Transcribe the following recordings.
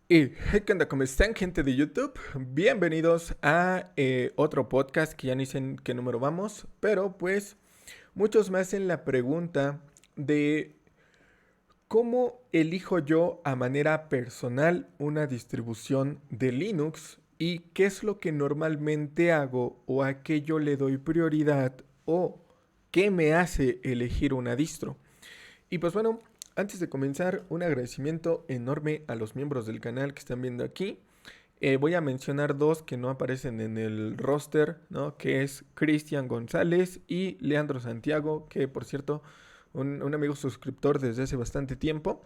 Y hey, ¿qué onda? ¿Cómo están, gente de YouTube? Bienvenidos a otro podcast que ya ni sé en qué número vamos, pero pues muchos me hacen la pregunta de cómo elijo yo a manera personal una distribución de Linux y qué es lo que normalmente hago o a qué yo le doy prioridad o qué me hace elegir una distro. Y pues bueno, antes de comenzar, un agradecimiento enorme a los miembros del canal que están viendo aquí. Voy a mencionar dos que no aparecen en el roster, ¿no? Que es Cristian González y Leandro Santiago, que por cierto, un amigo suscriptor desde hace bastante tiempo.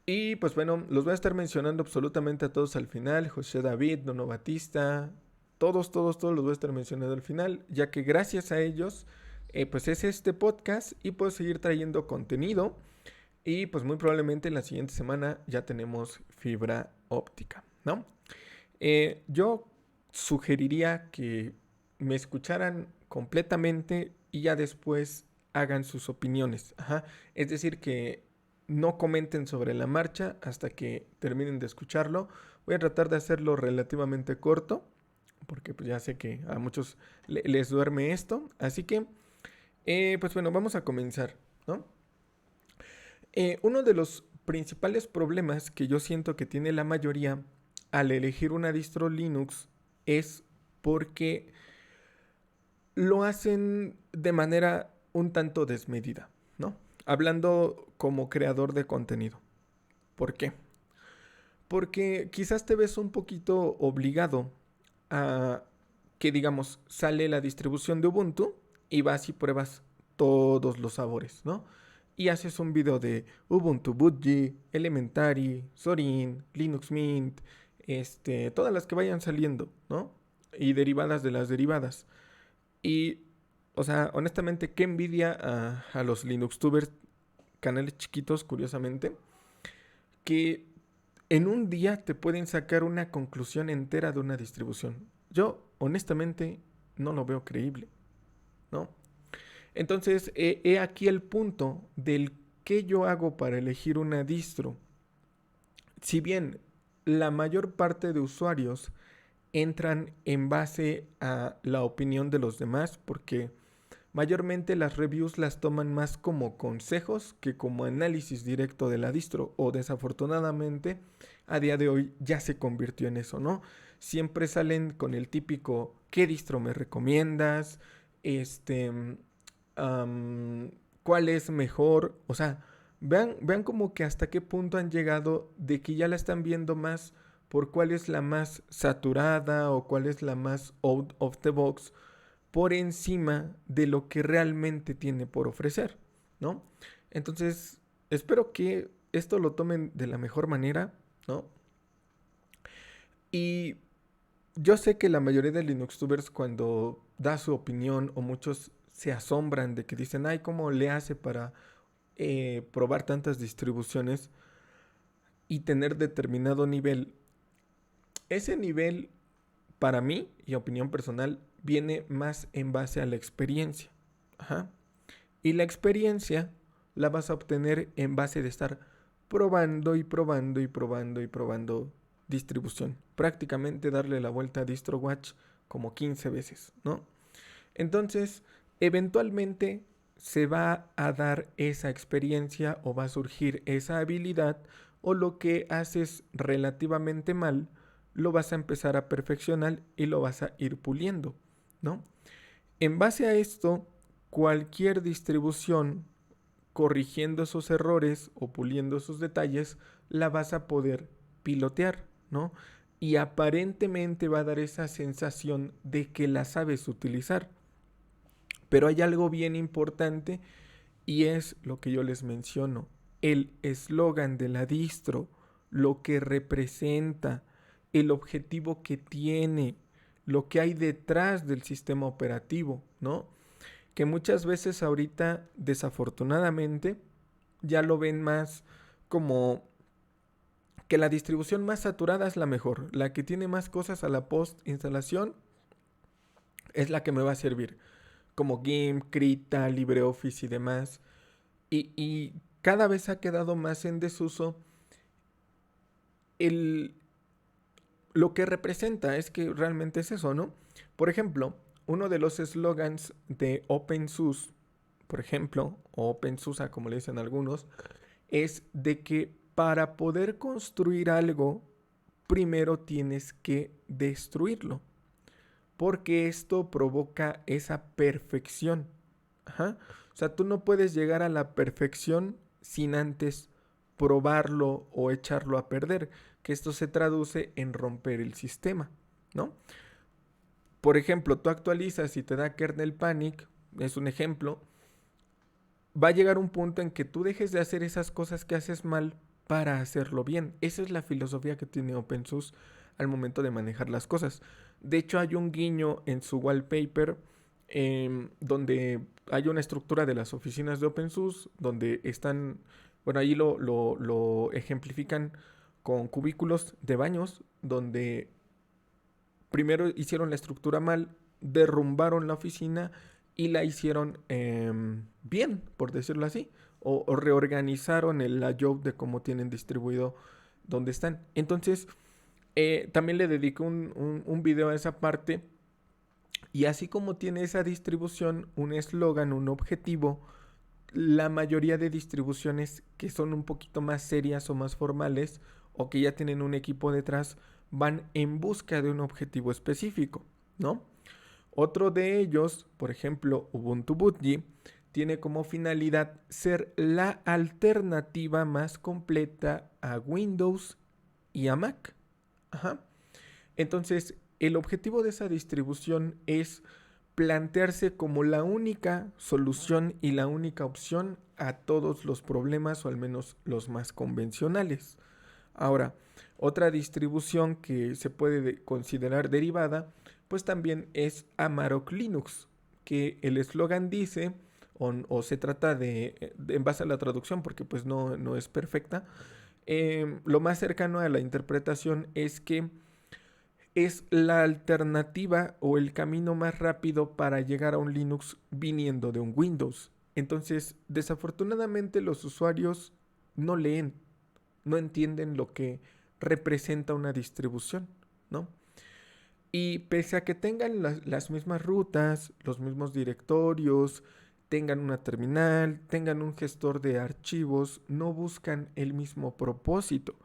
Y pues bueno, los voy a estar mencionando absolutamente a todos al final. José David, Nono Batista, todos los voy a estar mencionando al final, ya que gracias a ellos, pues es este podcast y puedo seguir trayendo contenido. Y pues muy probablemente en la siguiente semana ya tenemos fibra óptica, ¿no? Yo sugeriría que me escucharan completamente y ya después hagan sus opiniones. Ajá. Es decir, que no comenten sobre la marcha hasta que terminen de escucharlo. Voy a tratar de hacerlo relativamente corto, porque pues ya sé que a muchos les duerme esto. Así que, pues bueno, vamos a comenzar, ¿no? Uno de los principales problemas que yo siento que tiene la mayoría al elegir una distro Linux es porque lo hacen de manera un tanto desmedida, ¿no? Hablando como creador de contenido. ¿Por qué? Porque quizás te ves un poquito obligado a que, digamos, sale la distribución de Ubuntu y vas y pruebas todos los sabores, ¿no? Y haces un video de Ubuntu Budgie, Elementary, Zorin, Linux Mint, todas las que vayan saliendo, ¿no? Y derivadas de las derivadas. Y, o sea, honestamente, qué envidia a los Linuxtubers, canales chiquitos, curiosamente, que en un día te pueden sacar una conclusión entera de una distribución. Yo, honestamente, no lo veo creíble, ¿no? Entonces, he aquí el punto del qué yo hago para elegir una distro. Si bien la mayor parte de usuarios entran en base a la opinión de los demás, porque mayormente las reviews las toman más como consejos que como análisis directo de la distro, o desafortunadamente a día de hoy ya se convirtió en eso, ¿no? Siempre salen con el típico ¿qué distro me recomiendas? Este ¿cuál es mejor? O sea, vean como que hasta qué punto han llegado de que ya la están viendo más por cuál es la más saturada o cuál es la más out of the box por encima de lo que realmente tiene por ofrecer, ¿no? Entonces, espero que esto lo tomen de la mejor manera, ¿no? Y yo sé que la mayoría de Linuxtubers cuando da su opinión o muchos se asombran de que dicen, ay, ¿cómo le hace para probar tantas distribuciones y tener determinado nivel? Ese nivel, para mí y opinión personal, viene más en base a la experiencia. Ajá. Y la experiencia la vas a obtener en base de estar probando y probando y probando y probando distribución. Prácticamente darle la vuelta a DistroWatch como 15 veces, ¿no? Entonces, eventualmente se va a dar esa experiencia o va a surgir esa habilidad o lo que haces relativamente mal lo vas a empezar a perfeccionar y lo vas a ir puliendo, ¿no? En base a esto, cualquier distribución, corrigiendo esos errores o puliendo esos detalles, la vas a poder pilotear, ¿no? Y aparentemente va a dar esa sensación de que la sabes utilizar. Pero hay algo bien importante y es lo que yo les menciono. El eslogan de la distro, lo que representa, el objetivo que tiene, lo que hay detrás del sistema operativo, ¿no? Que muchas veces ahorita, desafortunadamente, ya lo ven más como que la distribución más saturada es la mejor, la que tiene más cosas a la post instalación es la que me va a servir, como GIMP, Krita, LibreOffice y demás. Y cada vez ha quedado más en desuso lo que representa es que realmente es eso, ¿no? Por ejemplo, uno de los eslogans de OpenSUSE, por ejemplo, o OpenSUSE, como le dicen algunos, es de que para poder construir algo, primero tienes que destruirlo, porque esto provoca esa perfección. Ajá. O sea, tú no puedes llegar a la perfección sin antes probarlo o echarlo a perder, que esto se traduce en romper el sistema, ¿no? Por ejemplo, tú actualizas y te da kernel panic, es un ejemplo, va a llegar un punto en que tú dejes de hacer esas cosas que haces mal para hacerlo bien. Esa es la filosofía que tiene OpenSUSE al momento de manejar las cosas. De hecho, hay un guiño en su wallpaper donde hay una estructura de las oficinas de OpenSUSE donde están, bueno, ahí lo ejemplifican con cubículos de baños donde primero hicieron la estructura mal, derrumbaron la oficina y la hicieron bien, por decirlo así, o reorganizaron el layout de cómo tienen distribuido donde están. Entonces, también le dedico un video a esa parte y así como tiene esa distribución, un eslogan, un objetivo, la mayoría de distribuciones que son un poquito más serias o más formales o que ya tienen un equipo detrás van en busca de un objetivo específico, ¿no? Otro de ellos, por ejemplo, Ubuntu Budgie, tiene como finalidad ser la alternativa más completa a Windows y a Mac. Ajá. Entonces, el objetivo de esa distribución es plantearse como la única solución y la única opción a todos los problemas, o al menos los más convencionales. Ahora, otra distribución que se puede considerar derivada, pues también es Amarok Linux, que el eslogan dice, o se trata en base a la traducción, porque pues no es perfecta, lo más cercano a la interpretación es que es la alternativa o el camino más rápido para llegar a un Linux viniendo de un Windows. Entonces, desafortunadamente los usuarios no leen, no entienden lo que representa una distribución, ¿no? Y pese a que tengan las mismas rutas, los mismos directorios, tengan una terminal, tengan un gestor de archivos, no buscan el mismo propósito.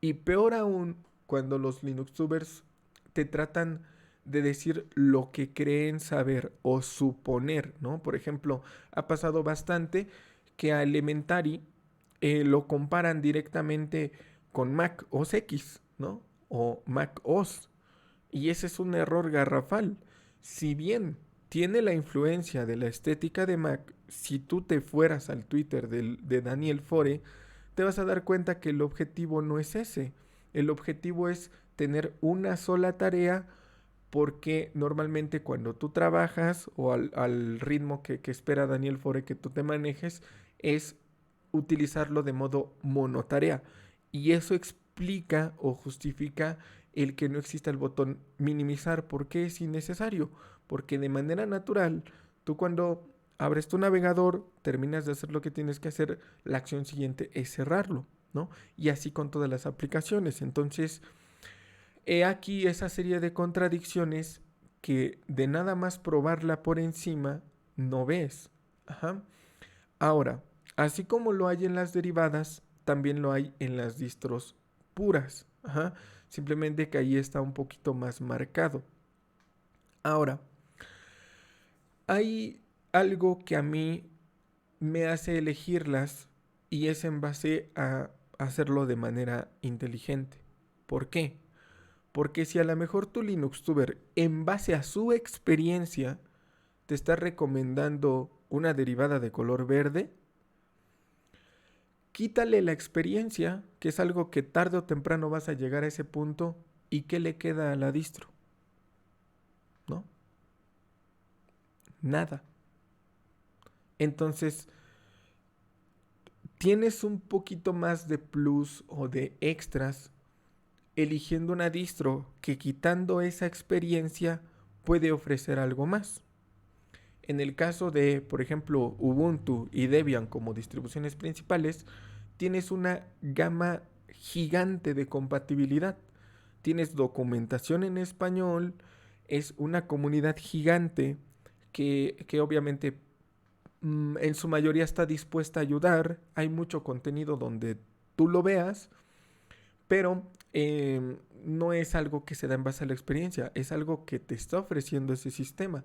Y peor aún, cuando los Linuxtubers te tratan de decir lo que creen saber o suponer, ¿no? Por ejemplo, ha pasado bastante que a Elementary lo comparan directamente con Mac OS X, ¿no? O Mac OS. Y ese es un error garrafal. Si bien tiene la influencia de la estética de Mac, si tú te fueras al Twitter de Daniel Fore, te vas a dar cuenta que el objetivo no es ese. El objetivo es tener una sola tarea porque normalmente cuando tú trabajas o al ritmo que espera Daniel Fore que tú te manejes es utilizarlo de modo monotarea. Y eso explica o justifica el que no exista el botón minimizar. ¿Por qué es innecesario? Porque de manera natural, tú cuando abres tu navegador, terminas de hacer lo que tienes que hacer, la acción siguiente es cerrarlo, ¿no? Y así con todas las aplicaciones. Entonces, he aquí esa serie de contradicciones que de nada más probarla por encima no ves. Ajá. Ahora, así como lo hay en las derivadas, también lo hay en las distros puras. Ajá. Simplemente que ahí está un poquito más marcado. Ahora, hay algo que a mí me hace elegirlas y es en base a hacerlo de manera inteligente. ¿Por qué? Porque si a lo mejor tu Linuxtuber, en base a su experiencia, te está recomendando una derivada de color verde, quítale la experiencia, que es algo que tarde o temprano vas a llegar a ese punto, y ¿qué le queda a la distro? ¿No? Nada. Entonces, tienes un poquito más de plus o de extras eligiendo una distro que quitando esa experiencia puede ofrecer algo más. En el caso de, por ejemplo, Ubuntu y Debian como distribuciones principales, tienes una gama gigante de compatibilidad. tienes documentación en español, es una comunidad gigante que obviamente en su mayoría está dispuesta a ayudar, hay mucho contenido donde tú lo veas, pero no es algo que se da en base a la experiencia, es algo que te está ofreciendo ese sistema.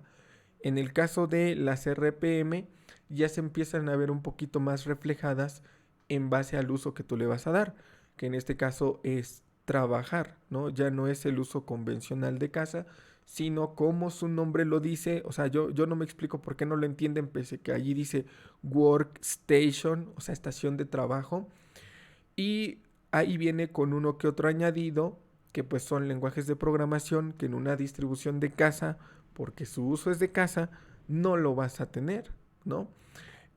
En el caso de las RPM, ya se empiezan a ver un poquito más reflejadas en base al uso que tú le vas a dar, que en este caso es trabajar, ¿no? Ya no es el uso convencional de casa, sino como su nombre lo dice, o sea, yo no me explico por qué no lo entienden, pese que allí dice workstation, o sea, estación de trabajo, y ahí viene con uno que otro añadido, que pues son lenguajes de programación que en una distribución de casa, porque su uso es de casa, no lo vas a tener, ¿no?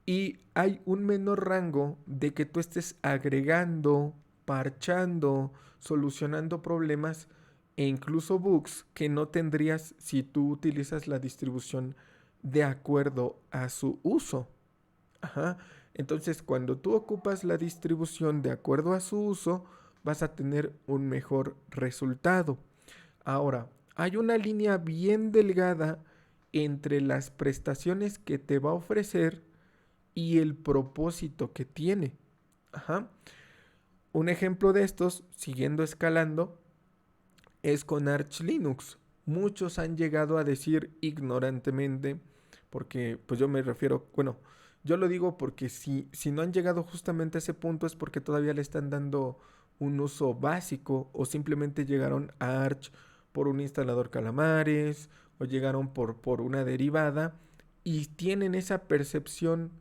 Y hay un menor rango de que tú estés agregando, parchando, solucionando problemas e incluso bugs que no tendrías si tú utilizas la distribución de acuerdo a su uso. Ajá. Entonces, cuando tú ocupas la distribución de acuerdo a su uso, vas a tener un mejor resultado. Ahora, hay una línea bien delgada entre las prestaciones que te va a ofrecer y el propósito que tiene. Ajá. Un ejemplo de estos, siguiendo escalando, es con Arch Linux. Muchos han llegado a decir ignorantemente, porque pues yo me refiero, bueno, yo lo digo porque si no han llegado justamente a ese punto es porque todavía le están dando un uso básico o simplemente llegaron a Arch por un instalador Calamares o llegaron por una derivada y tienen esa percepción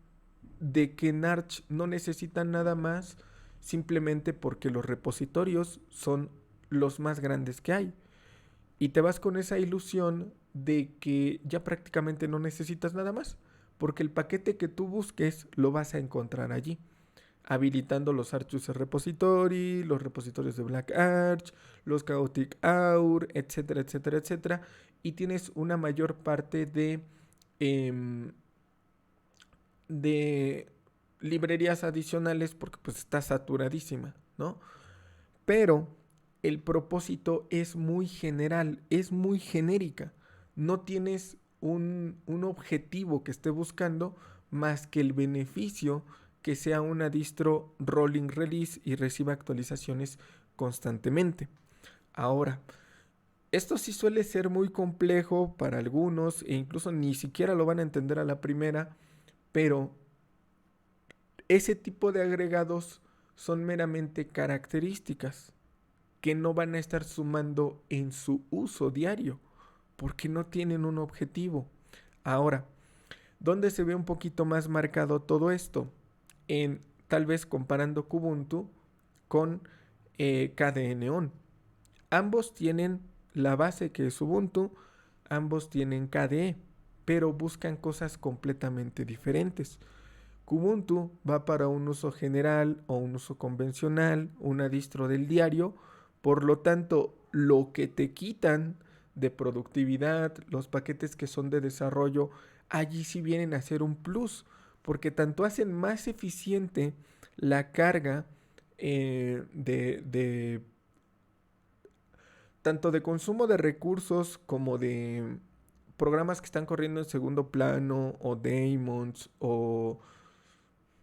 de que en Arch no necesitan nada más simplemente porque los repositorios son los más grandes que hay. Y te vas con esa ilusión de que ya prácticamente no necesitas nada más, porque el paquete que tú busques lo vas a encontrar allí, habilitando los Arch User Repository, los repositorios de Black Arch, los Chaotic AUR, etcétera, etcétera, etcétera, y tienes una mayor parte eh, de librerías adicionales porque pues está saturadísima, ¿no? Pero el propósito es muy general, es muy genérica. No tienes un objetivo que esté buscando más que el beneficio que sea una distro rolling release y reciba actualizaciones constantemente. Ahora, esto sí suele ser muy complejo para algunos e incluso ni siquiera lo van a entender a la primera, pero ese tipo de agregados son meramente características que no van a estar sumando en su uso diario, porque no tienen un objetivo. Ahora, ¿dónde se ve un poquito más marcado todo esto? En tal vez comparando Kubuntu con KDE Neon. Ambos tienen la base que es Ubuntu, ambos tienen KDE, pero buscan cosas completamente diferentes. Kubuntu va para un uso general o un uso convencional, una distro del diario, por lo tanto, lo que te quitan de productividad, los paquetes que son de desarrollo, allí sí vienen a ser un plus, porque tanto hacen más eficiente la carga de tanto de consumo de recursos como de programas que están corriendo en segundo plano o daemons o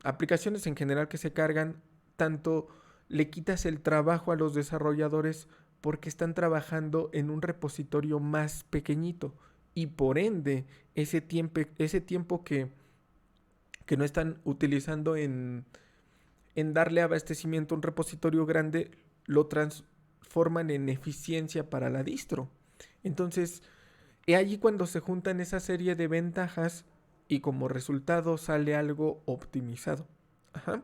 aplicaciones en general que se cargan, tanto le quitas el trabajo a los desarrolladores porque están trabajando en un repositorio más pequeñito y por ende ese tiempo que no están utilizando en darle abastecimiento a un repositorio grande lo transforman en eficiencia para la distro. Entonces, es allí cuando se juntan esa serie de ventajas y como resultado sale algo optimizado. Ajá.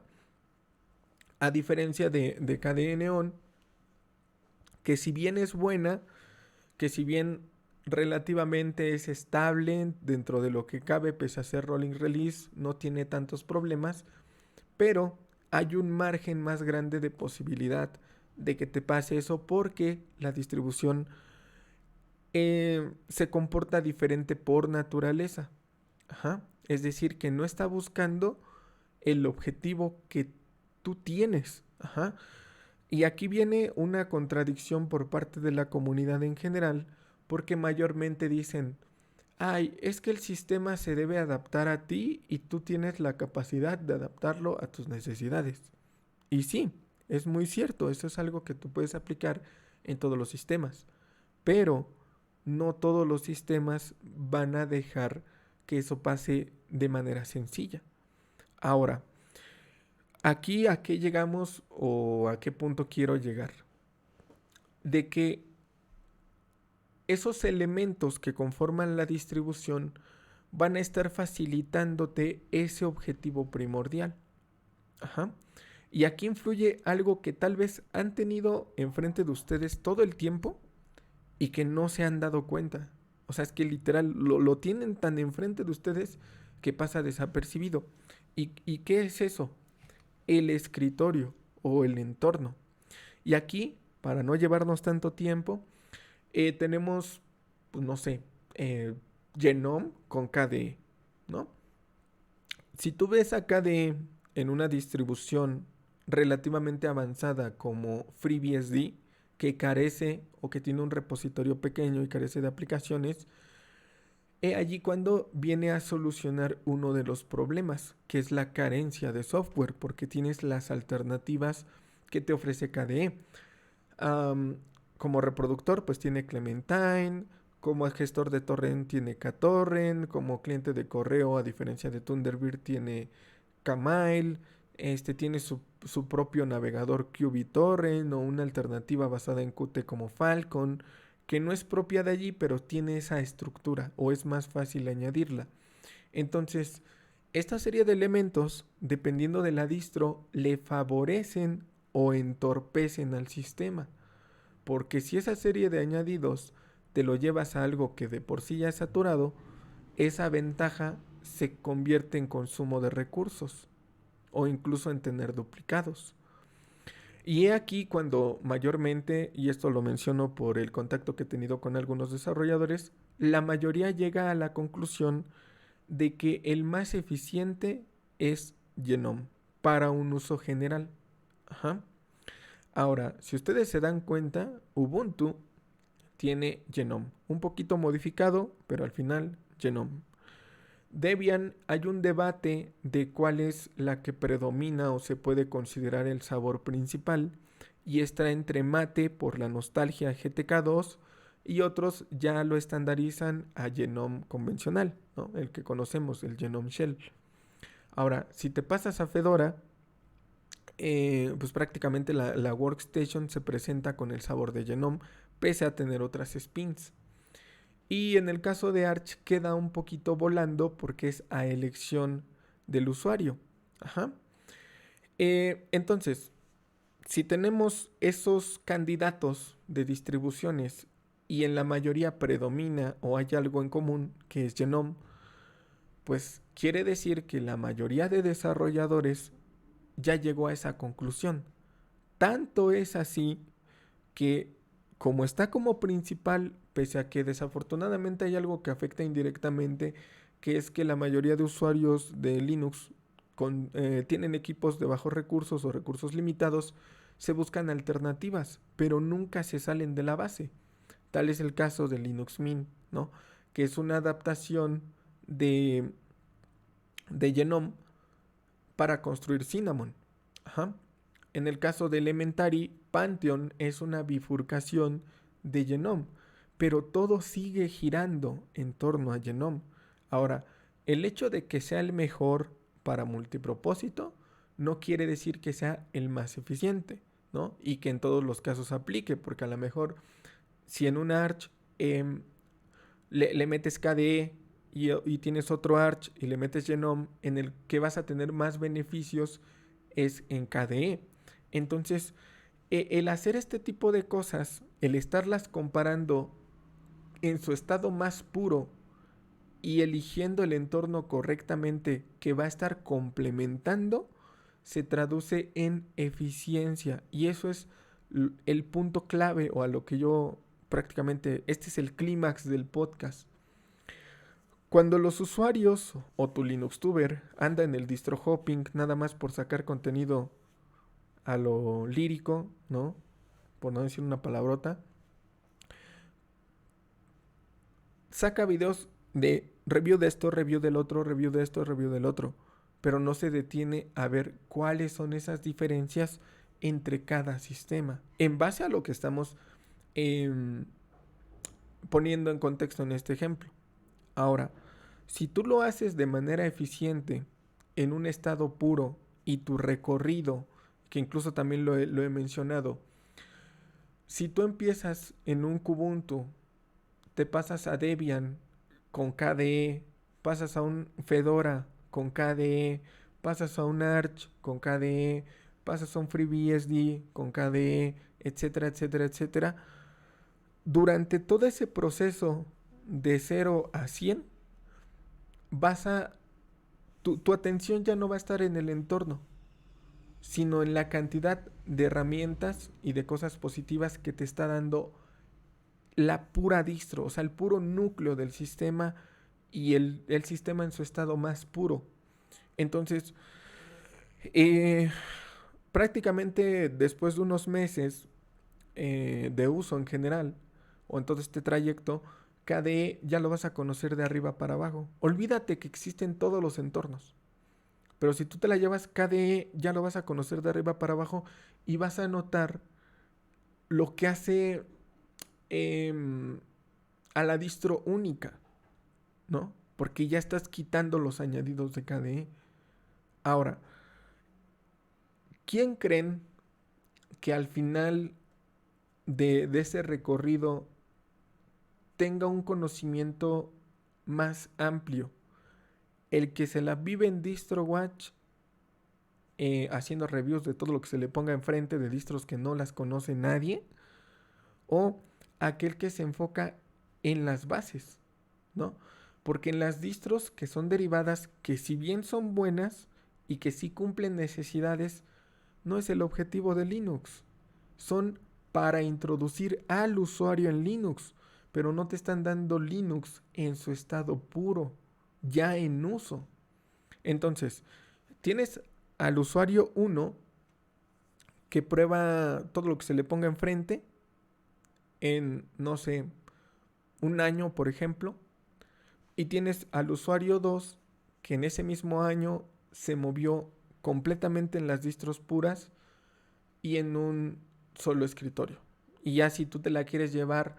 A diferencia de KDE Neon, que si bien es buena, que si bien relativamente es estable dentro de lo que cabe, pese a ser rolling release, no tiene tantos problemas, pero hay un margen más grande de posibilidad de que te pase eso porque la distribución se comporta diferente por naturaleza. Ajá. Es decir, que no está buscando el objetivo que tú tienes. Ajá. Y aquí viene una contradicción por parte de la comunidad en general, porque mayormente dicen, ay, es que el sistema se debe adaptar a ti y tú tienes la capacidad de adaptarlo a tus necesidades. Y sí, es muy cierto, eso es algo que tú puedes aplicar en todos los sistemas, pero no todos los sistemas van a dejar que eso pase de manera sencilla. Ahora, aquí a qué llegamos o a qué punto quiero llegar. De que esos elementos que conforman la distribución van a estar facilitándote ese objetivo primordial. Ajá. Y aquí influye algo que tal vez han tenido enfrente de ustedes todo el tiempo y que no se han dado cuenta. O sea, es que literal lo tienen tan enfrente de ustedes que pasa desapercibido. ¿Y qué es eso? El escritorio o el entorno. Y aquí, para no llevarnos tanto tiempo, tenemos, pues no sé, Genome con KDE, ¿no? Si tú ves a KDE en una distribución relativamente avanzada como FreeBSD, que carece o que tiene un repositorio pequeño y carece de aplicaciones, he allí cuando viene a solucionar uno de los problemas, que es la carencia de software, porque tienes las alternativas que te ofrece KDE. Um, Como reproductor, pues tiene Clementine. Como gestor de torrent tiene KTorrent. Como cliente de correo, a diferencia de Thunderbird, tiene Kmail. Tiene su propio navegador QBTorrent o una alternativa basada en Qt como Falcon, que no es propia de allí, pero tiene esa estructura o es más fácil añadirla. Entonces, esta serie de elementos, dependiendo de la distro, le favorecen o entorpecen al sistema. Porque si esa serie de añadidos te lo llevas a algo que de por sí ya es saturado, esa ventaja se convierte en consumo de recursos o incluso en tener duplicados. Y he aquí cuando mayormente, y esto lo menciono por el contacto que he tenido con algunos desarrolladores, la mayoría llega a la conclusión de que el más eficiente es Genome para un uso general. Ajá. Ahora, si ustedes se dan cuenta, Ubuntu tiene Genome, un poquito modificado, pero al final Genome. Debian, hay un debate de cuál es la que predomina o se puede considerar el sabor principal, y está entre Mate por la nostalgia GTK2 y otros ya lo estandarizan a Genome convencional, ¿no? El que conocemos, el Genome Shell. Ahora, si te pasas a Fedora, pues prácticamente la workstation se presenta con el sabor de Genome, pese a tener otras spins. Y en el caso de Arch queda un poquito volando porque es a elección del usuario. Ajá. Entonces, si tenemos esos candidatos de distribuciones y en la mayoría predomina o hay algo en común que es Genome, pues quiere decir que la mayoría de desarrolladores ya llegó a esa conclusión. Tanto es así que, como está como principal, pese a que desafortunadamente hay algo que afecta indirectamente, que es que la mayoría de usuarios de Linux tienen equipos de bajos recursos o recursos limitados, se buscan alternativas, pero nunca se salen de la base. Tal es el caso de Linux Mint, ¿no? Que es una adaptación de, de Genome para construir Cinnamon. Ajá. En el caso de Elementary, Pantheon es una bifurcación de Genome, pero todo sigue girando en torno a Genome. Ahora, el hecho de que sea el mejor para multipropósito no quiere decir que sea el más eficiente, ¿no? Y que en todos los casos aplique, porque a lo mejor si en un Arch le metes KDE y tienes otro Arch y le metes Genome, en el que vas a tener más beneficios es en KDE. Entonces, el hacer este tipo de cosas, el estarlas comparando en su estado más puro y eligiendo el entorno correctamente que va a estar complementando, se traduce en eficiencia. Y eso es el punto clave o a lo que yo prácticamente, este es el clímax del podcast. Cuando los usuarios o tu Linuxtuber anda en el distro hopping nada más por sacar contenido a lo lírico, ¿no? Por no decir una palabrota. Saca videos de review de esto, review del otro, review de esto, review del otro. Pero no se detiene a ver cuáles son esas diferencias entre cada sistema. En base a lo que estamos poniendo en contexto en este ejemplo. Ahora, si tú lo haces de manera eficiente en un estado puro y tu recorrido, que incluso también lo he mencionado, si tú empiezas en un Kubuntu, te pasas a Debian con KDE, pasas a un Fedora con KDE, pasas a un Arch con KDE, pasas a un FreeBSD con KDE, etcétera, etcétera, etcétera. Durante todo ese proceso de 0 a 100, vas a tu atención ya no va a estar en el entorno, sino en la cantidad de herramientas y de cosas positivas que te está dando la pura distro, o sea, el puro núcleo del sistema y el sistema en su estado más puro. Entonces, eh, prácticamente después de unos meses de uso en general, o en todo este trayecto, KDE ya lo vas a conocer de arriba para abajo. Olvídate que existen todos los entornos. Pero si tú te la llevas KDE, ya lo vas a conocer de arriba para abajo y vas a notar lo que hace a la distro única, ¿no? Porque ya estás quitando los añadidos de KDE. Ahora, ¿quién creen que al final de ese recorrido tenga un conocimiento más amplio? El que se la vive en DistroWatch haciendo reviews de todo lo que se le ponga enfrente de distros que no las conoce nadie, o aquel que se enfoca en las bases, ¿no? Porque en las distros que son derivadas, que si bien son buenas y que sí cumplen necesidades, no es el objetivo de Linux. Son para introducir al usuario en Linux, pero no te están dando Linux en su estado puro, ya en uso. Entonces, tienes al usuario 1 que prueba todo lo que se le ponga enfrente en, no sé, un año, por ejemplo, y tienes al usuario 2 que en ese mismo año se movió completamente en las distros puras y en un solo escritorio. Y ya si tú te la quieres llevar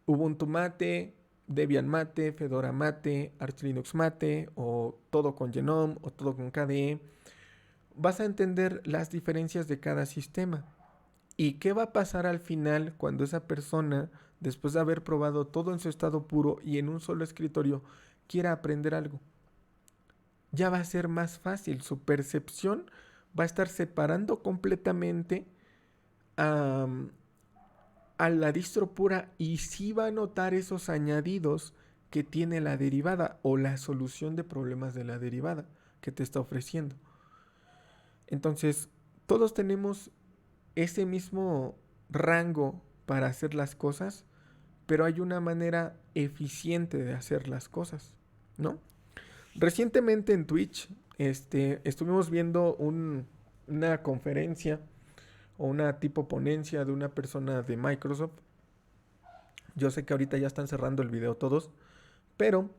Ubuntu Mate, Debian Mate, Fedora Mate, Arch Linux Mate, o todo con Genome, o todo con KDE, vas a entender las diferencias de cada sistema. ¿Y qué va a pasar al final cuando esa persona, después de haber probado todo en su estado puro y en un solo escritorio, quiera aprender algo? Ya va a ser más fácil, su percepción va a estar separando completamente a, a la distro pura y sí va a notar esos añadidos que tiene la derivada o la solución de problemas de la derivada que te está ofreciendo. Entonces, todos tenemos ese mismo rango para hacer las cosas, pero hay una manera eficiente de hacer las cosas, ¿no? Recientemente en Twitch estuvimos viendo una conferencia o una tipo ponencia de una persona de Microsoft. Yo sé que ahorita ya están cerrando el video todos, pero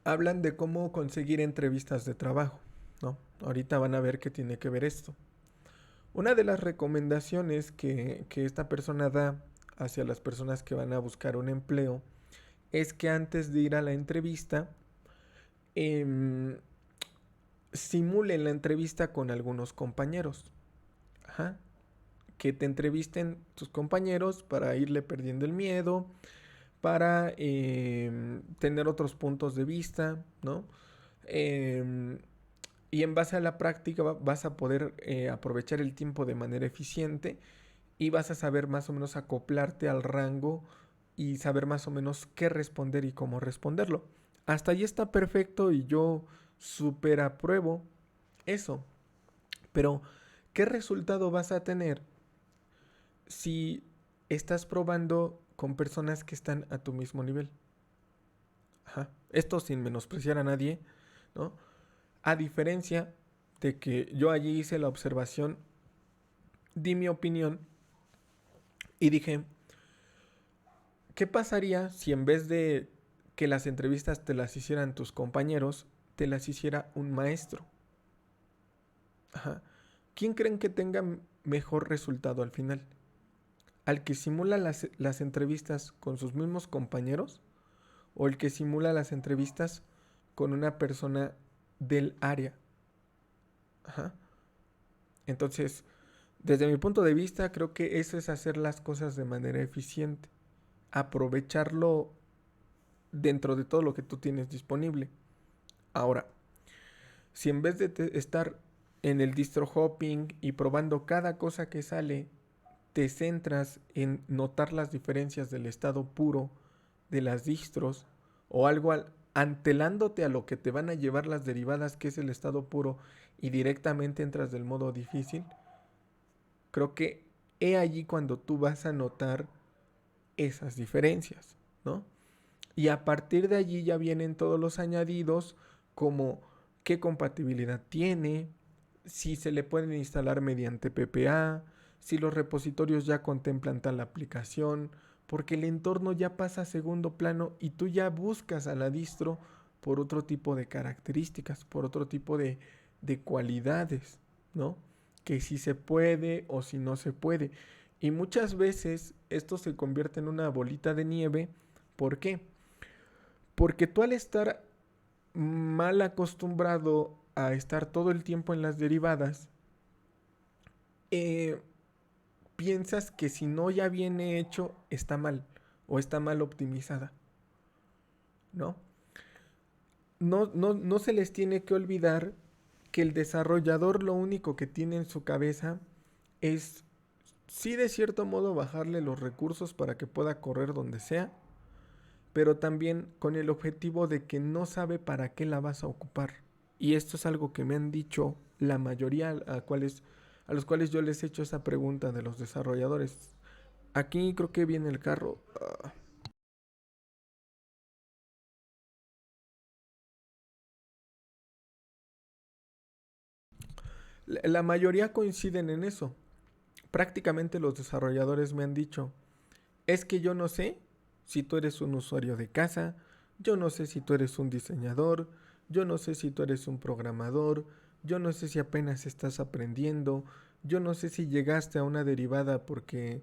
hablan de cómo conseguir entrevistas de trabajo, ¿no? Ahorita van a ver qué tiene que ver esto. Una de las recomendaciones que esta persona da hacia las personas que van a buscar un empleo es que antes de ir a la entrevista, eh, simulen la entrevista con algunos compañeros. Ajá. Que te entrevisten tus compañeros para irle perdiendo el miedo, para tener otros puntos de vista, ¿no? Y en base a la práctica vas a poder aprovechar el tiempo de manera eficiente y vas a saber más o menos acoplarte al rango y saber más o menos qué responder y cómo responderlo. Hasta ahí está perfecto y yo súper apruebo eso. Pero, ¿qué resultado vas a tener si estás probando con personas que están a tu mismo nivel? Ajá. Esto sin menospreciar a nadie, ¿no? A diferencia de que yo allí hice la observación, di mi opinión y dije, ¿qué pasaría si en vez de que las entrevistas te las hicieran tus compañeros, te las hiciera un maestro? Ajá. ¿Quién creen que tenga mejor resultado al final? ¿Al que simula las entrevistas con sus mismos compañeros o el que simula las entrevistas con una persona del área? Ajá. Entonces, desde mi punto de vista, creo que eso es hacer las cosas de manera eficiente. Aprovecharlo dentro de todo lo que tú tienes disponible. Ahora, si en vez de estar en el distro hopping y probando cada cosa que sale, te centras en notar las diferencias del estado puro de las distros o algo antelándote a lo que te van a llevar las derivadas, que es el estado puro, y directamente entras del modo difícil, creo que he allí cuando tú vas a notar esas diferencias, ¿no? Y a partir de allí ya vienen todos los añadidos como qué compatibilidad tiene, si se le pueden instalar mediante PPA, si los repositorios ya contemplan tal aplicación, porque el entorno ya pasa a segundo plano y tú ya buscas a la distro por otro tipo de características, por otro tipo de cualidades, ¿no? Que si se puede o si no se puede. Y muchas veces esto se convierte en una bolita de nieve. ¿Por qué? Porque tú al estar mal acostumbrado a estar todo el tiempo en las derivadas, eh, piensas que si no ya viene hecho, está mal o está mal optimizada, ¿no? No se les tiene que olvidar que el desarrollador lo único que tiene en su cabeza es, sí, de cierto modo bajarle los recursos para que pueda correr donde sea, pero también con el objetivo de que no sabe para qué la vas a ocupar. Y esto es algo que me han dicho la mayoría a los cuales yo les he hecho esa pregunta de los desarrolladores. Aquí creo que viene el carro. La mayoría coinciden en eso. Prácticamente los desarrolladores me han dicho, es que yo no sé si tú eres un usuario de casa, yo no sé si tú eres un diseñador, yo no sé si tú eres un programador, yo no sé si apenas estás aprendiendo, yo no sé si llegaste a una derivada porque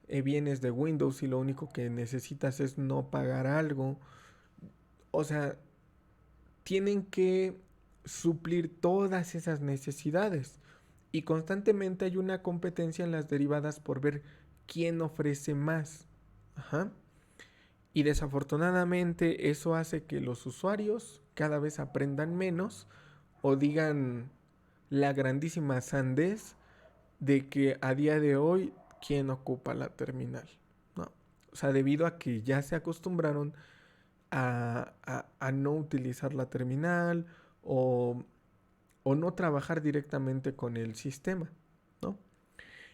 vienes de Windows y lo único que necesitas es no pagar algo. O sea, tienen que suplir todas esas necesidades. Y constantemente hay una competencia en las derivadas por ver quién ofrece más. Ajá. Y desafortunadamente eso hace que los usuarios cada vez aprendan menos o digan la grandísima sandez de que a día de hoy quién ocupa la terminal. ¿No? O sea, debido a que ya se acostumbraron a no utilizar la terminal o, o no trabajar directamente con el sistema, ¿no?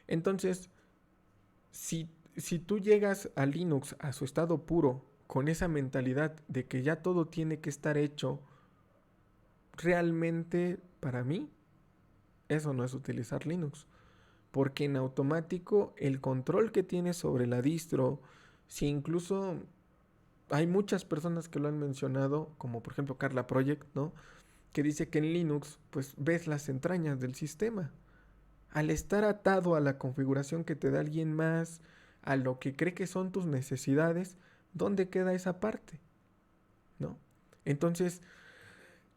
Entonces, si tú llegas a Linux a su estado puro con esa mentalidad de que ya todo tiene que estar hecho, realmente para mí eso no es utilizar Linux. Porque en automático el control que tienes sobre la distro, si incluso hay muchas personas que lo han mencionado, como por ejemplo Carla Project, ¿no? Que dice que en Linux pues ves las entrañas del sistema. Al estar atado a la configuración que te da alguien más, a lo que cree que son tus necesidades, ¿dónde queda esa parte? ¿No? Entonces,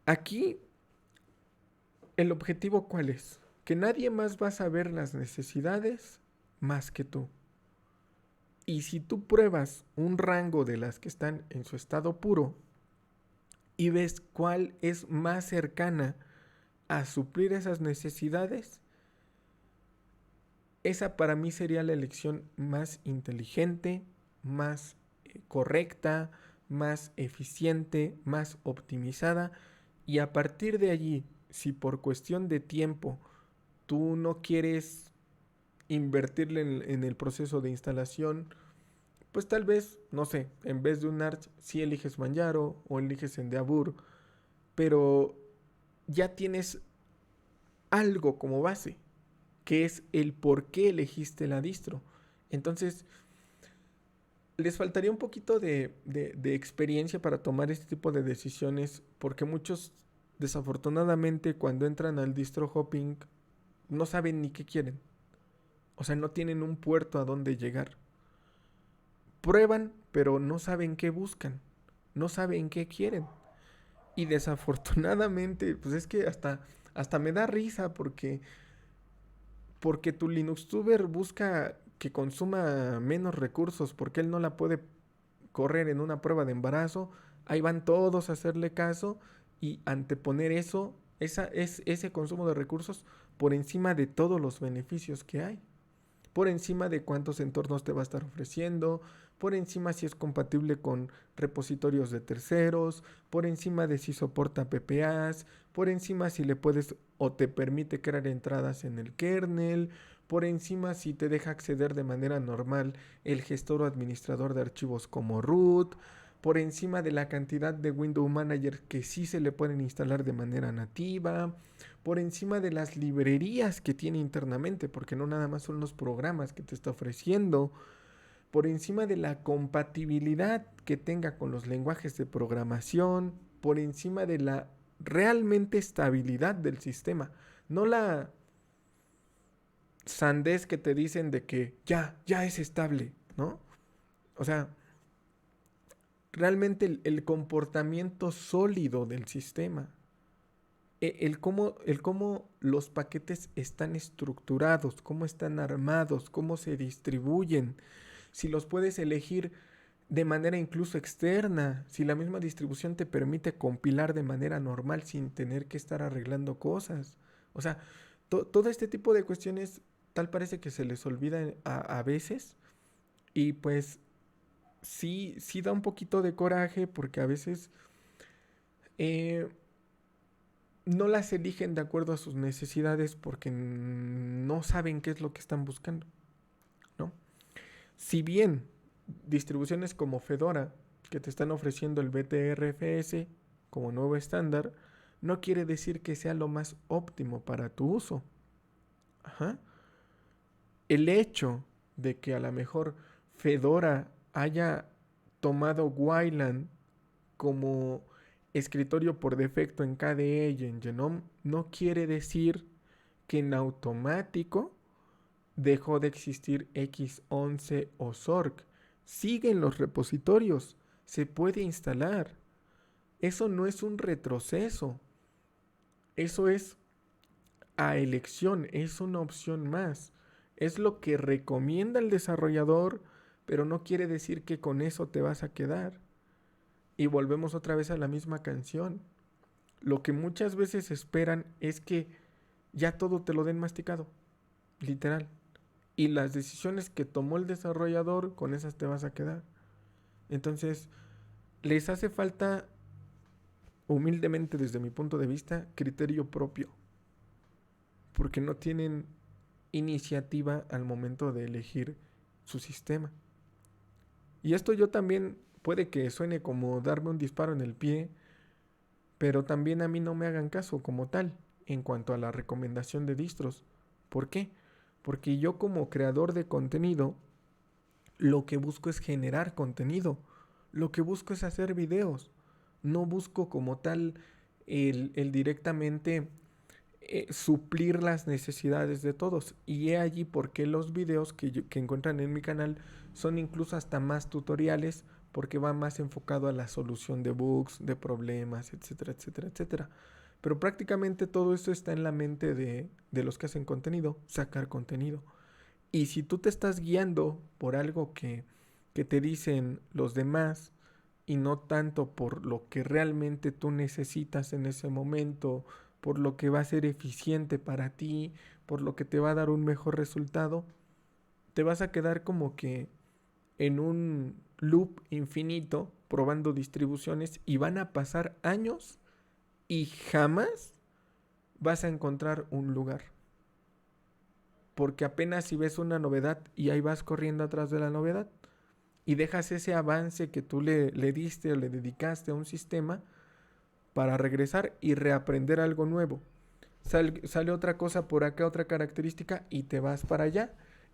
aquí el objetivo ¿cuál es? Que nadie más va a saber las necesidades más que tú. Y si tú pruebas un rango de las que están en su estado puro y ves cuál es más cercana a suplir esas necesidades, esa para mí sería la elección más inteligente, más correcta, más eficiente, más optimizada. Y a partir de allí, si por cuestión de tiempo tú no quieres invertirle en el proceso de instalación, pues tal vez, no sé, en vez de un Arch, sí eliges Manjaro o eliges Endeavour, pero ya tienes algo como base, que es el por qué elegiste la distro. Entonces, les faltaría un poquito de experiencia para tomar este tipo de decisiones, porque muchos, desafortunadamente, cuando entran al distro hopping, no saben ni qué quieren. O sea, no tienen un puerto a donde llegar. Prueban, pero no saben qué buscan. No saben qué quieren. Y desafortunadamente, pues es que hasta me da risa porque tu Linuxtuber busca que consuma menos recursos porque él no la puede correr en una prueba de embarazo. Ahí van todos a hacerle caso y anteponer ese consumo de recursos por encima de todos los beneficios que hay. Por encima de cuántos entornos te va a estar ofreciendo, por encima si es compatible con repositorios de terceros, por encima de si soporta PPAs, por encima si le puedes o te permite crear entradas en el kernel, por encima si te deja acceder de manera normal el gestor o administrador de archivos como root, por encima de la cantidad de Window Manager que sí se le pueden instalar de manera nativa, por encima de las librerías que tiene internamente, porque no nada más son los programas que te está ofreciendo, por encima de la compatibilidad que tenga con los lenguajes de programación, por encima de la realmente estabilidad del sistema, no la sandez que te dicen de que ya es estable, ¿no? O sea, realmente el comportamiento sólido del sistema. El cómo los paquetes están estructurados, cómo están armados, cómo se distribuyen, si los puedes elegir de manera incluso externa, si la misma distribución te permite compilar de manera normal sin tener que estar arreglando cosas. O sea, todo este tipo de cuestiones tal parece que se les olvida a veces y pues sí da un poquito de coraje porque a veces eh, no las eligen de acuerdo a sus necesidades porque no saben qué es lo que están buscando, ¿no? Si bien distribuciones como Fedora, que te están ofreciendo el BTRFS como nuevo estándar, no quiere decir que sea lo más óptimo para tu uso. Ajá. El hecho de que a lo mejor Fedora haya tomado Wayland como escritorio por defecto en KDE y en Genome no quiere decir que en automático dejó de existir X11 o Zork. Siguen los repositorios, se puede instalar. Eso no es un retroceso, eso es a elección, es una opción más. Es lo que recomienda el desarrollador, pero no quiere decir que con eso te vas a quedar. Y volvemos otra vez a la misma canción. Lo que muchas veces esperan es que ya todo te lo den masticado, literal. Y las decisiones que tomó el desarrollador, con esas te vas a quedar. Entonces, les hace falta, humildemente desde mi punto de vista, criterio propio. Porque no tienen iniciativa al momento de elegir su sistema. Y esto yo también puede que suene como darme un disparo en el pie, pero también a mí no me hagan caso como tal en cuanto a la recomendación de distros. ¿Por qué? Porque yo como creador de contenido, lo que busco es generar contenido. Lo que busco es hacer videos. No busco como tal el directamente suplir las necesidades de todos. Y he allí porque los videos que encuentran en mi canal son incluso hasta más tutoriales porque va más enfocado a la solución de bugs, de problemas, etcétera, etcétera, etcétera. Pero prácticamente todo eso está en la mente de los que hacen contenido, sacar contenido. Y si tú te estás guiando por algo que te dicen los demás y no tanto por lo que realmente tú necesitas en ese momento, por lo que va a ser eficiente para ti, por lo que te va a dar un mejor resultado, te vas a quedar como que en un loop infinito probando distribuciones y van a pasar años y jamás vas a encontrar un lugar. Porque apenas si ves una novedad y ahí vas corriendo atrás de la novedad y dejas ese avance que tú le diste o le dedicaste a un sistema para regresar y reaprender algo nuevo. Sale otra cosa por acá, otra característica y te vas para allá.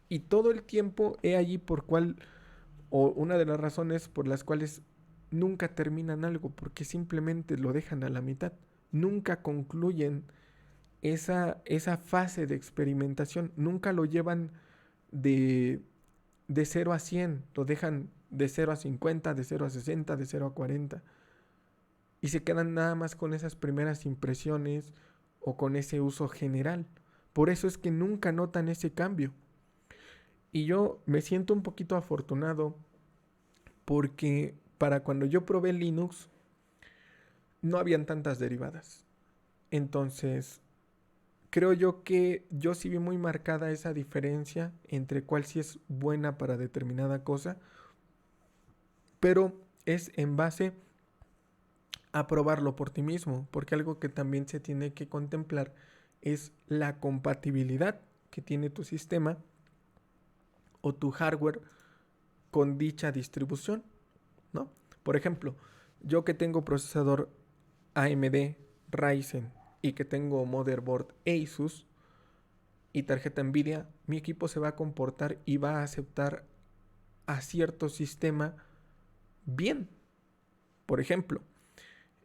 Y todo el tiempo he allí por cual, o una de las razones por las cuales nunca terminan algo, porque simplemente lo dejan a la mitad. Nunca concluyen esa fase de experimentación, nunca lo llevan de, de 0 a 100, lo dejan de 0 a 50, de 0 a 60, de 0 a 40. Y se quedan nada más con esas primeras impresiones o con ese uso general. Por eso es que nunca notan ese cambio. Y yo me siento un poquito afortunado porque para cuando yo probé Linux no habían tantas derivadas. Entonces, creo yo que yo sí vi muy marcada esa diferencia entre cuál sí es buena para determinada cosa, pero es en base a probarlo por ti mismo, porque algo que también se tiene que contemplar es la compatibilidad que tiene tu sistema o tu hardware con dicha distribución, ¿no? Por ejemplo, yo que tengo procesador AMD Ryzen y que tengo motherboard Asus y tarjeta Nvidia, mi equipo se va a comportar y va a aceptar a cierto sistema bien. Por ejemplo,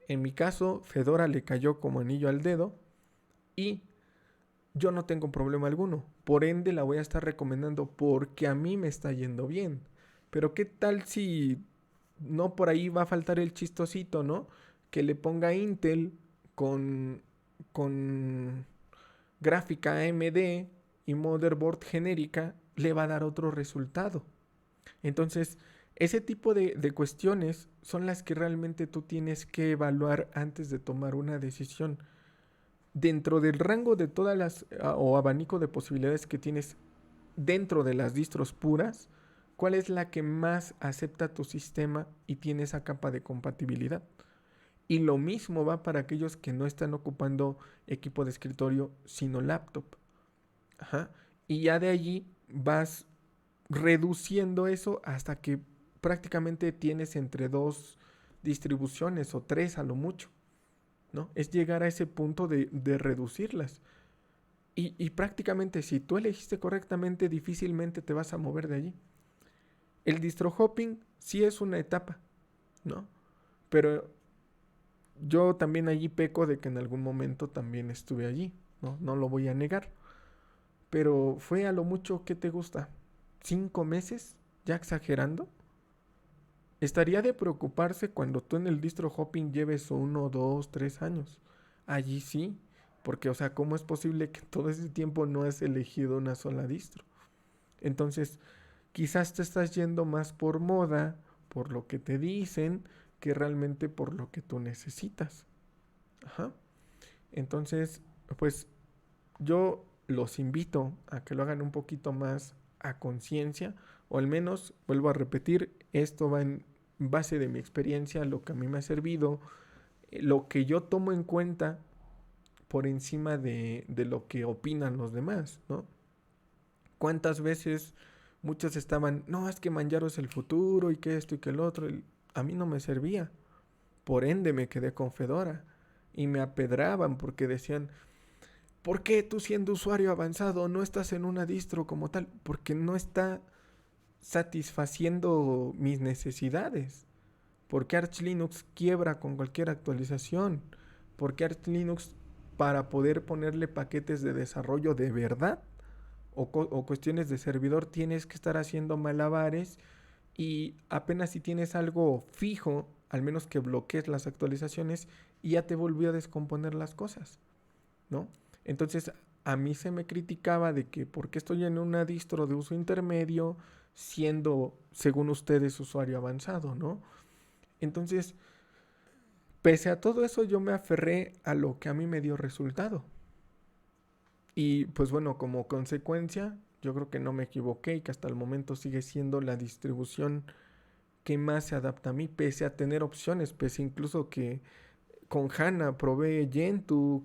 en mi caso, Fedora le cayó como anillo al dedo y yo no tengo problema alguno. Por ende, la voy a estar recomendando porque a mí me está yendo bien. Pero ¿qué tal si no por ahí va a faltar el chistosito, ¿no? Que le ponga Intel con, con gráfica AMD y motherboard genérica, le va a dar otro resultado. Entonces, ese tipo de cuestiones son las que realmente tú tienes que evaluar antes de tomar una decisión. Dentro del rango de todas las o abanico de posibilidades que tienes dentro de las distros puras, ¿cuál es la que más acepta tu sistema y tiene esa capa de compatibilidad? Y lo mismo va para aquellos que no están ocupando equipo de escritorio, sino laptop. Ajá. Y ya de allí vas reduciendo eso hasta que prácticamente tienes entre dos distribuciones o tres a lo mucho, ¿no? Es llegar a ese punto de reducirlas. Y prácticamente si tú elegiste correctamente, difícilmente te vas a mover de allí. El distro hopping sí es una etapa, ¿no? Pero yo también allí peco de que en algún momento también estuve allí, ¿no? No lo voy a negar. Pero fue a lo mucho, ¿qué te gusta? ¿5 meses? ¿Ya exagerando? Estaría de preocuparse cuando tú en el distro hopping lleves 1, 2, 3 años. Allí sí, porque o sea, ¿cómo es posible que todo ese tiempo no has elegido una sola distro? Entonces, quizás te estás yendo más por moda, por lo que te dicen, que realmente por lo que tú necesitas. Ajá. Entonces, pues yo los invito a que lo hagan un poquito más a conciencia, o al menos, vuelvo a repetir, esto va en base de mi experiencia, lo que a mí me ha servido, lo que yo tomo en cuenta por encima de lo que opinan los demás, ¿no? ¿Cuántas veces muchos estaban, no, es que Manjaro es el futuro y que esto y que el otro? A mí no me servía. Por ende me quedé con Fedora y me apedraban porque decían, ¿por qué tú siendo usuario avanzado no estás en una distro como tal? Porque no está satisfaciendo mis necesidades. Porque Arch Linux quiebra con cualquier actualización. Porque Arch Linux, para poder ponerle paquetes de desarrollo de verdad o cuestiones de servidor, tienes que estar haciendo malabares y apenas si tienes algo fijo, al menos que bloquees las actualizaciones y ya te volvió a descomponer las cosas, ¿no? Entonces a mí se me criticaba de que por qué estoy en una distro de uso intermedio siendo, según ustedes, usuario avanzado, ¿no? Entonces, pese a todo eso, yo me aferré a lo que a mí me dio resultado. Y pues bueno, como consecuencia, yo creo que no me equivoqué y que hasta el momento sigue siendo la distribución que más se adapta a mí, pese a tener opciones, pese incluso que con HANA probé Gentoo,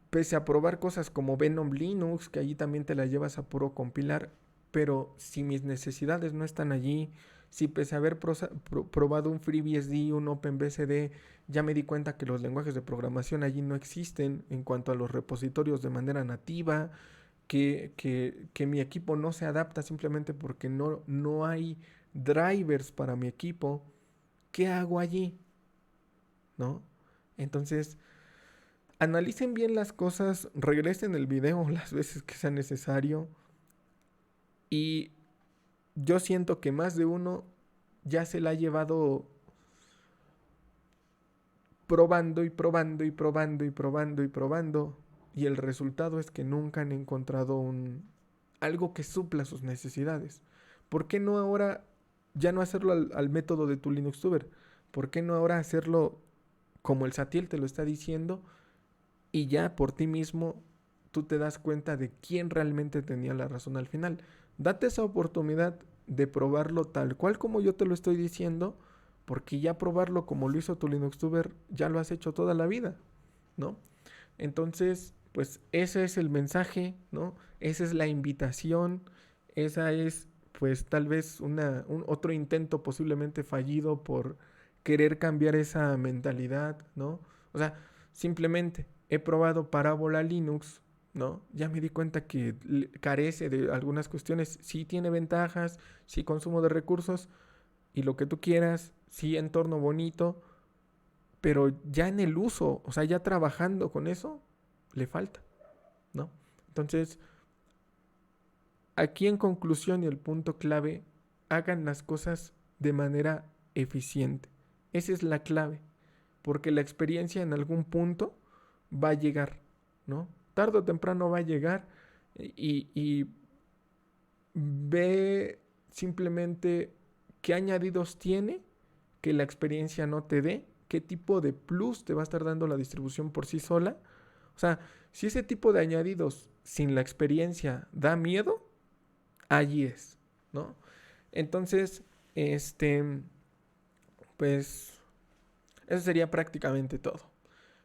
pese a probar cosas como Venom Linux, que allí también te la llevas a puro compilar, pero si mis necesidades no están allí, Si pese a haber probado un FreeBSD, un OpenBSD, ya me di cuenta que los lenguajes de programación allí no existen en cuanto a los repositorios de manera nativa, que mi equipo no se adapta simplemente porque no hay drivers para mi equipo, ¿qué hago allí? ¿No? Entonces, analicen bien las cosas, regresen el video las veces que sea necesario y yo siento que más de uno ya se la ha llevado probando y probando y probando y probando y probando y el resultado es que nunca han encontrado algo que supla sus necesidades. ¿Por qué no ahora ya no hacerlo al método de tu LinuxTuber? ¿Por qué no ahora hacerlo como el Satiel te lo está diciendo y ya por ti mismo tú te das cuenta de quién realmente tenía la razón al final? Date esa oportunidad de probarlo tal cual como yo te lo estoy diciendo, porque ya probarlo como lo hizo tu LinuxTuber ya lo has hecho toda la vida, ¿no? Entonces, pues ese es el mensaje, ¿no? Esa es la invitación, esa es pues tal vez otro intento posiblemente fallido por querer cambiar esa mentalidad, ¿no? O sea, simplemente he probado Parábola Linux, ¿no? Ya me di cuenta que carece de algunas cuestiones, sí tiene ventajas, sí consumo de recursos y lo que tú quieras, sí entorno bonito, pero ya en el uso, o sea, ya trabajando con eso, le falta, ¿no? Entonces, aquí en conclusión y el punto clave, hagan las cosas de manera eficiente. Esa es la clave, porque la experiencia en algún punto va a llegar, ¿no? Tarde o temprano va a llegar y ve simplemente qué añadidos tiene que la experiencia no te dé, qué tipo de plus te va a estar dando la distribución por sí sola. O sea, si ese tipo de añadidos sin la experiencia da miedo, allí es, ¿no? Entonces, pues, eso sería prácticamente todo.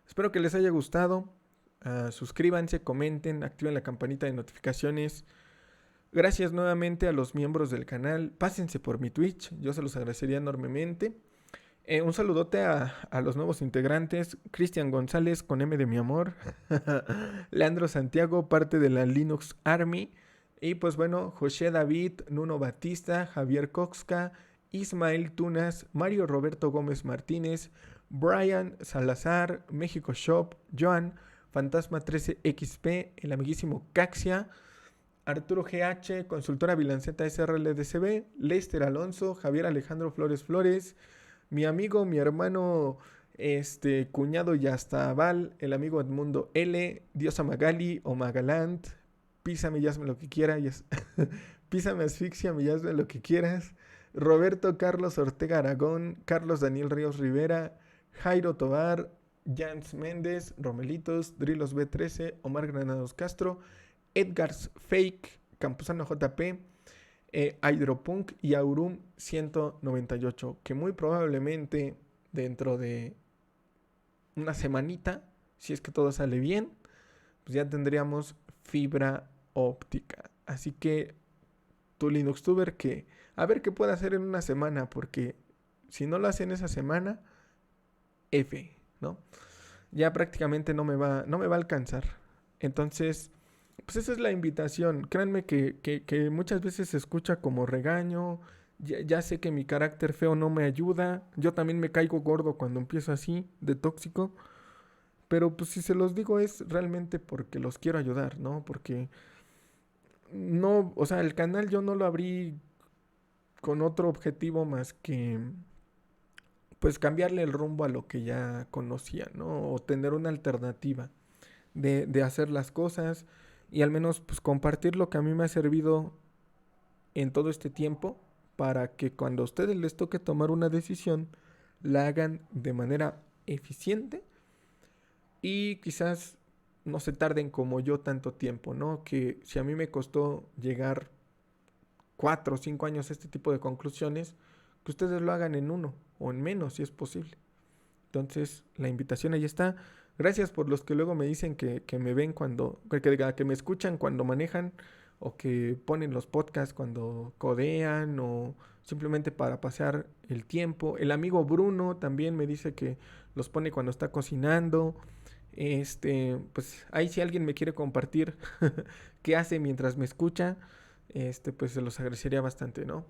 Espero que les haya gustado. Suscríbanse, comenten, activen la campanita de notificaciones. Gracias nuevamente a los miembros del canal. Pásense por mi Twitch, yo se los agradecería enormemente. Un saludote a los nuevos integrantes. Cristian González con M de mi amor. Leandro Santiago, parte de la Linux Army. Y pues bueno, José David, Nuno Batista, Javier Coxca, Ismael Tunas, Mario Roberto Gómez Martínez, Brian Salazar, México Shop, Joan, Fantasma 13XP, el amiguísimo Caxia, Arturo GH, Consultora Bilanceta SRLDCB, Lester Alonso, Javier Alejandro Flores Flores, mi amigo, mi hermano, cuñado y hasta Val, el amigo Edmundo L, Diosa Magali o Magalant, písame y hazme lo que quieras, písame asfixia y hazme lo que quieras, Roberto Carlos Ortega Aragón, Carlos Daniel Ríos Rivera, Jairo Tobar, Jans Méndez, Romelitos, Drilos B13, Omar Granados Castro, Edgars Fake, Campuzano JP, Hydropunk y Aurum 198, que muy probablemente dentro de una semanita, si es que todo sale bien, pues ya tendríamos fibra óptica. Así que tu LinuxTuber que a ver qué puede hacer en una semana, porque si no lo hace en esa semana, F, ¿no? Ya prácticamente no me va a alcanzar. Entonces, pues esa es la invitación. Créanme que muchas veces se escucha como regaño. Ya sé que mi carácter feo no me ayuda. Yo también me caigo gordo cuando empiezo así, de tóxico. Pero pues si se los digo es realmente porque los quiero ayudar, ¿no? Porque no, o sea, el canal yo no lo abrí con otro objetivo más que pues cambiarle el rumbo a lo que ya conocía, ¿no? O tener una alternativa de hacer las cosas y al menos pues compartir lo que a mí me ha servido en todo este tiempo para que cuando a ustedes les toque tomar una decisión la hagan de manera eficiente y quizás no se tarden como yo tanto tiempo, ¿no? Que si a mí me costó llegar 4 o 5 años a este tipo de conclusiones, que ustedes lo hagan en uno o en menos si es posible. Entonces la invitación ahí está. Gracias por los que luego me dicen que me ven cuando, que me escuchan cuando manejan o que ponen los podcasts cuando codean o simplemente para pasar el tiempo. El amigo Bruno también me dice que los pone cuando está cocinando. Pues ahí si alguien me quiere compartir qué hace mientras me escucha, pues se los agradecería bastante, ¿no?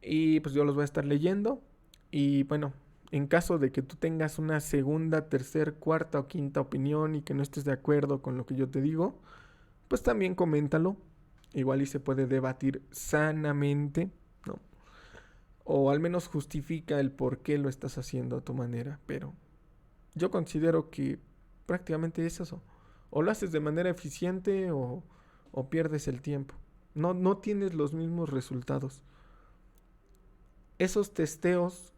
Y pues yo los voy a estar leyendo. Y bueno, en caso de que tú tengas una segunda, tercera, cuarta o quinta opinión y que no estés de acuerdo con lo que yo te digo, pues también coméntalo. Igual y se puede debatir sanamente, ¿no? O al menos justifica el por qué lo estás haciendo a tu manera. Pero yo considero que prácticamente es eso. O lo haces de manera eficiente o pierdes el tiempo. No tienes los mismos resultados. Esos testeos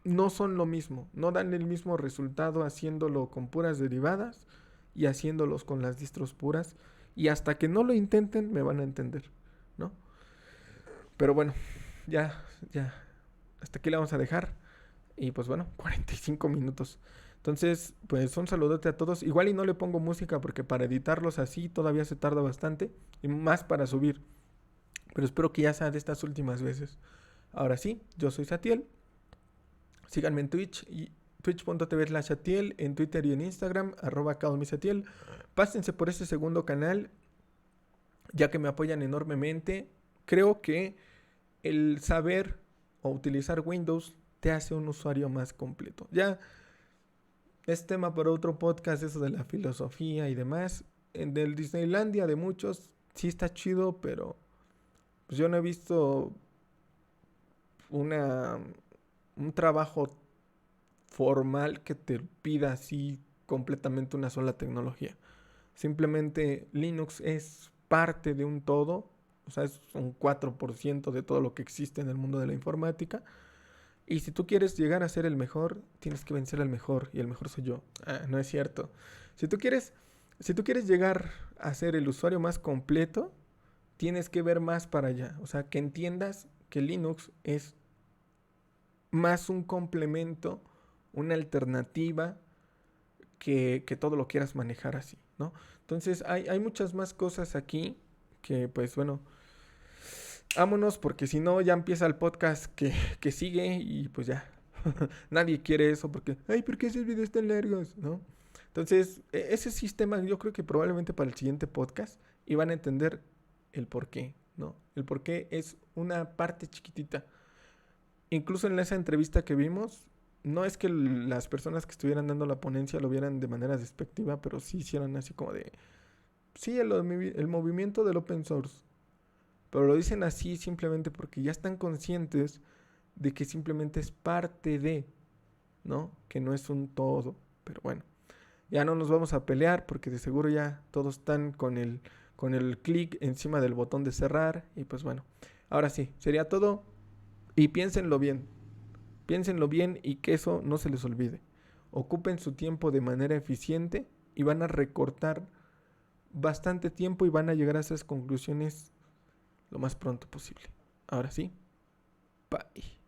no son lo mismo. No dan el mismo resultado haciéndolo con puras derivadas y haciéndolos con las distros puras. Y hasta que no lo intenten me van a entender, ¿no? Pero bueno, ya. Hasta aquí la vamos a dejar. Y pues bueno, 45 minutos. Entonces, pues un saludote a todos. Igual y no le pongo música porque para editarlos así todavía se tarda bastante. Y más para subir. Pero espero que ya sea de estas últimas veces. Ahora sí, yo soy Satiel. Síganme en Twitch y twitch.tv/Satiel, en Twitter y en Instagram, @calmisatiel. Pásense por ese segundo canal, ya que me apoyan enormemente. Creo que el saber o utilizar Windows te hace un usuario más completo. Ya es tema para otro podcast, eso de la filosofía y demás. En el Disneylandia de muchos sí está chido, pero pues yo no he visto una, un trabajo formal que te pida así completamente una sola tecnología. Simplemente Linux es parte de un todo, o sea, es un 4% de todo lo que existe en el mundo de la informática. Y si tú quieres llegar a ser el mejor, tienes que vencer al mejor, y el mejor soy yo. No es cierto. Si tú quieres, si tú quieres llegar a ser el usuario más completo, tienes que ver más para allá. O sea, que entiendas que Linux es más un complemento, una alternativa que todo lo quieras manejar así, ¿no? Entonces hay muchas más cosas aquí que pues bueno, vámonos porque si no ya empieza el podcast que sigue y pues ya, nadie quiere eso porque, ay, ¿por qué esos videos tan largos? ¿No? Entonces, ese sistema yo creo que probablemente para el siguiente podcast iban a entender el por qué, ¿no? El por qué es una parte chiquitita. Incluso en esa entrevista que vimos, no es que las personas que estuvieran dando la ponencia lo vieran de manera despectiva, pero sí hicieron así como de, sí, el movimiento del open source. Pero lo dicen así simplemente porque ya están conscientes de que simplemente es parte de, ¿no? Que no es un todo. Pero bueno, ya no nos vamos a pelear porque de seguro ya todos están con el clic encima del botón de cerrar. Y pues bueno, ahora sí, sería todo. Y piénsenlo bien y que eso no se les olvide. Ocupen su tiempo de manera eficiente y van a recortar bastante tiempo y van a llegar a esas conclusiones lo más pronto posible. Ahora sí, bye.